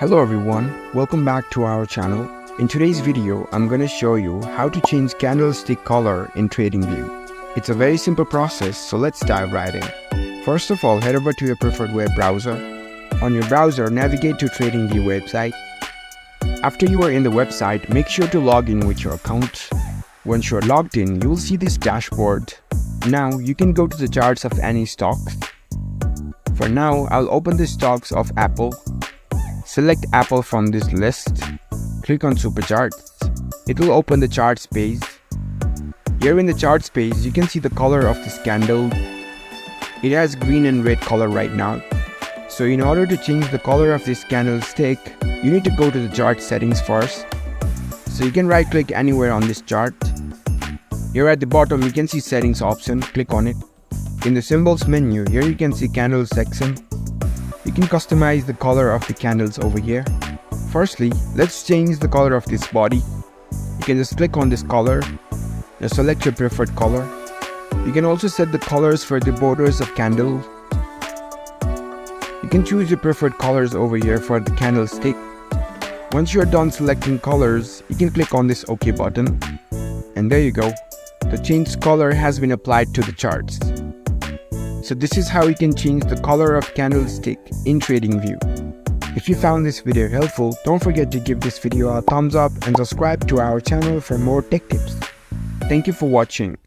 Hello everyone, welcome back to our channel. In today's video, I'm going to show you how to change candlestick color in TradingView. It's a very simple process, so let's dive right in. First of all, head over to your preferred web browser. On your browser, navigate to TradingView website. After you are in the website, make sure to log in with your account. Once you're logged in, you will see this dashboard. Now, you can go to the charts of any stocks. For now, I'll open the stocks of Apple. Select Apple from this list. Click on Super Charts. It will open the charts page. Here in the charts page, you can see the color of this candle. It has green and red color right now. So in order to change the color of this candlestick, you need to go to the chart settings first. So you can right click anywhere on this chart. Here at the bottom, you can see settings option. Click on it. In the symbols menu, here you can see candles section. You can customize the color of the candles over here. Firstly, let's change the color of this body. You can just click on this color. Now select your preferred color. You can also set the colors for the borders of candle. You can choose your preferred colors over here for the candlestick. Once you're done selecting colors, you can click on this OK button. And there you go. The changed color has been applied to the charts. So this is how you can change the color of candlestick in TradingView. If you found this video helpful, don't forget to give this video a thumbs up and subscribe to our channel for more tech tips. Thank you for watching.